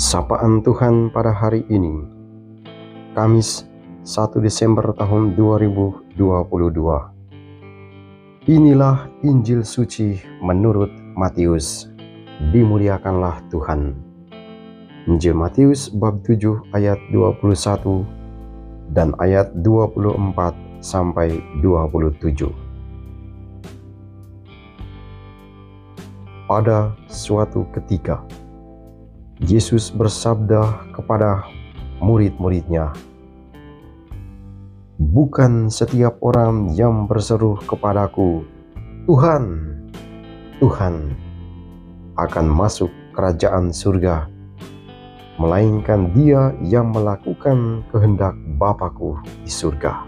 Sapaan Tuhan pada hari ini, Kamis 1 Desember tahun 2022. Inilah Injil suci menurut Matius. Dimuliakanlah Tuhan. Injil Matius bab 7 ayat 21 dan ayat 24 sampai 27. Pada suatu ketika, Yesus bersabda kepada murid-muridnya, "Bukan setiap orang yang berseru kepadaku, 'Tuhan, Tuhan,' akan masuk kerajaan surga, melainkan dia yang melakukan kehendak Bapa-Ku di surga.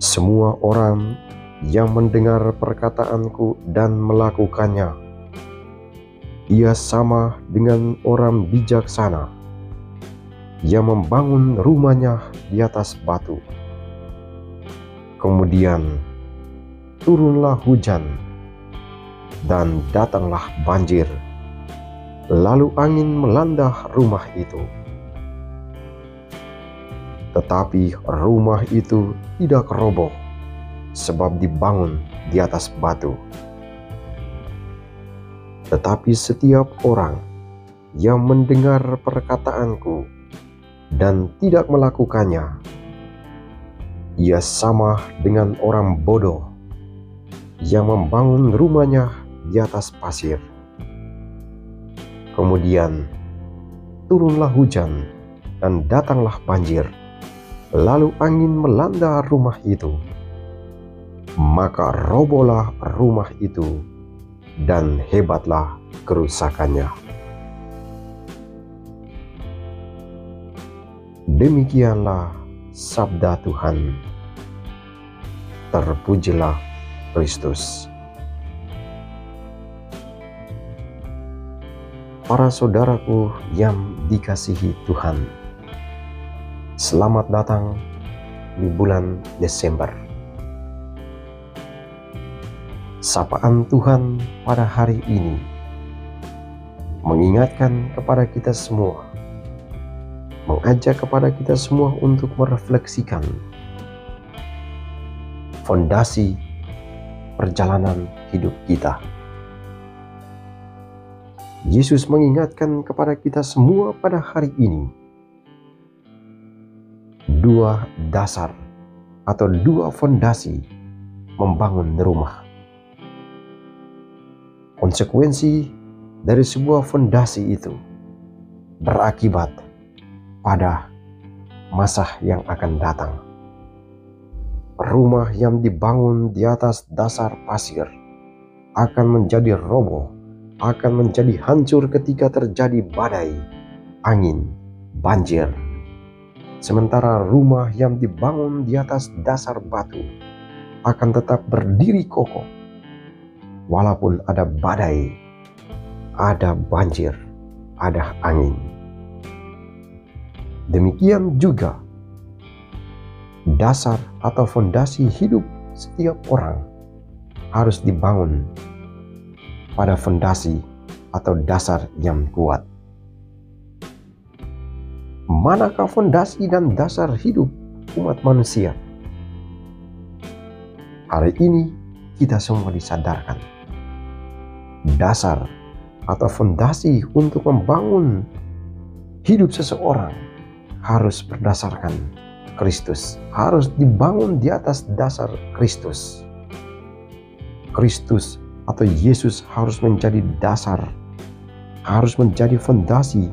Semua orang yang mendengar perkataanku dan melakukannya, ia sama dengan orang bijaksana yang membangun rumahnya di atas batu. Kemudian turunlah hujan dan datanglah banjir, lalu angin melanda rumah itu. Tetapi rumah itu tidak roboh, sebab dibangun di atas batu. Tetapi setiap orang yang mendengar perkataanku dan tidak melakukannya, ia sama dengan orang bodoh yang membangun rumahnya di atas pasir. Kemudian turunlah hujan dan datanglah banjir, lalu angin melanda rumah itu. Maka robohlah rumah itu, dan hebatlah kerusakannya." Demikianlah sabda Tuhan. Terpujilah Kristus. Para saudaraku yang dikasihi Tuhan, selamat datang di bulan Desember. Sapaan Tuhan pada hari ini mengingatkan kepada kita semua, mengajak kepada kita semua untuk merefleksikan fondasi perjalanan hidup kita. Yesus mengingatkan kepada kita semua pada hari ini dua dasar atau dua fondasi membangun rumah. Konsekuensi dari sebuah fondasi itu berakibat pada masa yang akan datang. Rumah yang dibangun di atas dasar pasir akan menjadi roboh, akan menjadi hancur ketika terjadi badai, angin, banjir. Sementara rumah yang dibangun di atas dasar batu akan tetap berdiri kokoh, walaupun ada badai, ada banjir, ada angin. Demikian juga dasar atau fondasi hidup setiap orang harus dibangun pada fondasi atau dasar yang kuat. Manakah fondasi dan dasar hidup umat manusia? Hari ini kita semua disadarkan dasar atau fondasi untuk membangun hidup seseorang harus berdasarkan Kristus, harus dibangun di atas dasar Kristus. Kristus atau Yesus harus menjadi dasar, harus menjadi fondasi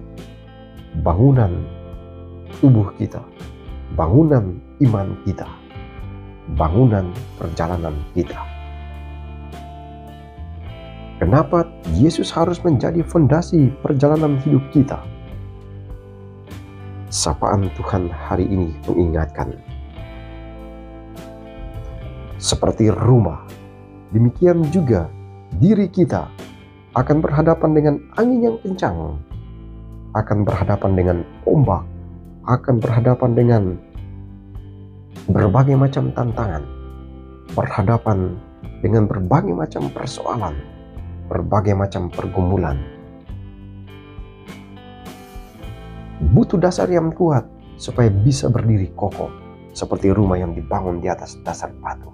bangunan tubuh kita, bangunan iman kita, bangunan perjalanan kita. Kenapa Yesus harus menjadi fondasi perjalanan hidup kita? Sapaan Tuhan hari ini mengingatkan, seperti rumah, demikian juga diri kita akan berhadapan dengan angin yang kencang, akan berhadapan dengan ombak, akan berhadapan dengan berbagai macam tantangan, berhadapan dengan berbagai macam persoalan, berbagai macam pergumulan. butuh dasar yang kuat supaya bisa berdiri kokoh seperti rumah yang dibangun di atas dasar batu.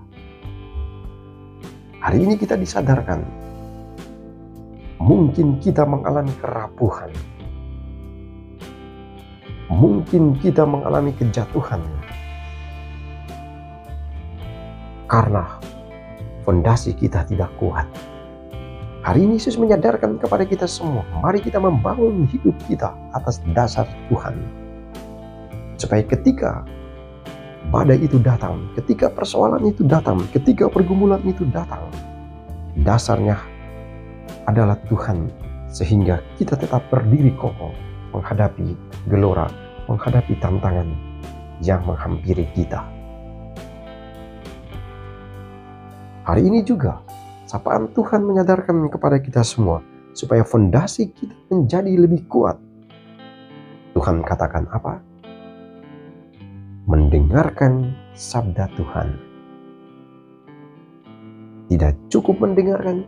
Hari ini kita disadarkan, mungkin kita mengalami kerapuhan, mungkin kita mengalami kejatuhan karena fondasi kita tidak kuat. Hari ini Yesus menyadarkan kepada kita semua, mari kita membangun hidup kita atas dasar Tuhan. Supaya ketika badai itu datang, ketika persoalan itu datang, ketika pergumulan itu datang, dasarnya adalah Tuhan, sehingga kita tetap berdiri kokoh menghadapi gelora, menghadapi tantangan yang menghampiri kita. Hari ini juga sapaan Tuhan menyadarkan kepada kita semua supaya fondasi kita menjadi lebih kuat. Tuhan katakan apa? Mendengarkan sabda Tuhan. Tidak cukup mendengarkan,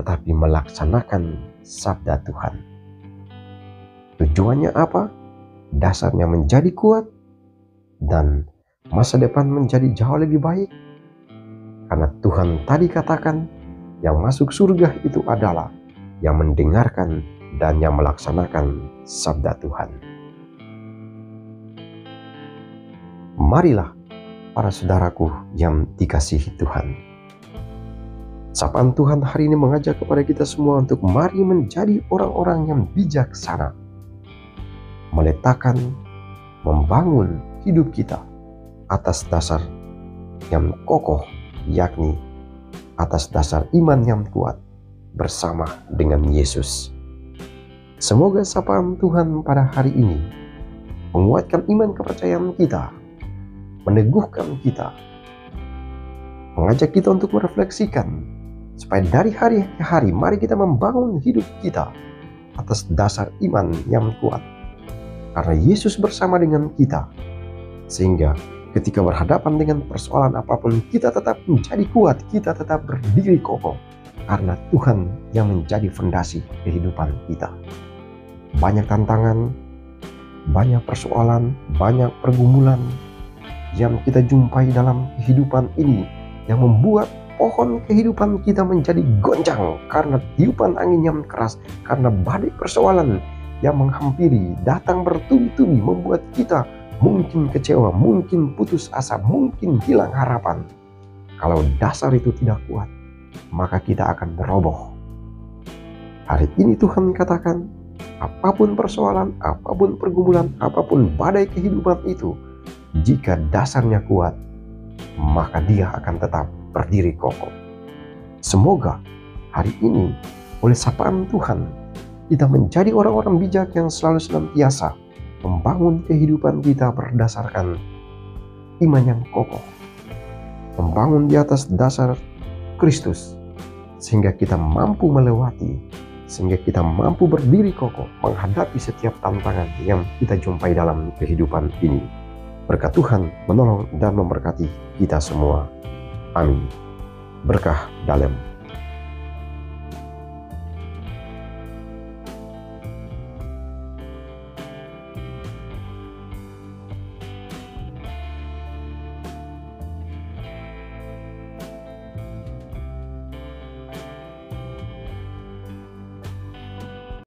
tetapi melaksanakan sabda Tuhan. Tujuannya apa? Dasarnya menjadi kuat dan masa depan menjadi jauh lebih baik. Karena Tuhan tadi katakan, yang masuk surga itu adalah yang mendengarkan dan yang melaksanakan sabda Tuhan. Marilah para saudaraku yang dikasihi Tuhan. Sapaan Tuhan hari ini mengajak kepada kita semua untuk mari menjadi orang-orang yang bijaksana. Meletakkan, membangun hidup kita atas dasar yang kokoh, yakni atas dasar iman yang kuat bersama dengan Yesus. Semoga sapaan Tuhan pada hari ini menguatkan iman kepercayaan kita, meneguhkan kita, mengajak kita untuk merefleksikan supaya dari hari ke hari mari kita membangun hidup kita atas dasar iman yang kuat. Karena Yesus bersama dengan kita, sehingga ketika berhadapan dengan persoalan apapun, kita tetap menjadi kuat, kita tetap berdiri kokoh. Karena Tuhan yang menjadi fondasi kehidupan kita. Banyak tantangan, banyak persoalan, banyak pergumulan yang kita jumpai dalam kehidupan ini, yang membuat pohon kehidupan kita menjadi goncang karena tiupan angin yang keras, karena badai persoalan yang menghampiri, datang bertubi-tubi, membuat kita mungkin kecewa, mungkin putus asa, mungkin hilang harapan. Kalau dasar itu tidak kuat, maka kita akan roboh. Hari ini Tuhan katakan, apapun persoalan, apapun pergumulan, apapun badai kehidupan itu, jika dasarnya kuat, maka dia akan tetap berdiri kokoh. Semoga hari ini oleh sapaan Tuhan, kita menjadi orang-orang bijak yang selalu senantiasa membangun kehidupan kita berdasarkan iman yang kokoh, membangun di atas dasar Kristus, sehingga kita mampu melewati, sehingga kita mampu berdiri kokoh menghadapi setiap tantangan yang kita jumpai dalam kehidupan ini. Berkat Tuhan menolong dan memberkati kita semua. Amin. Berkah dalam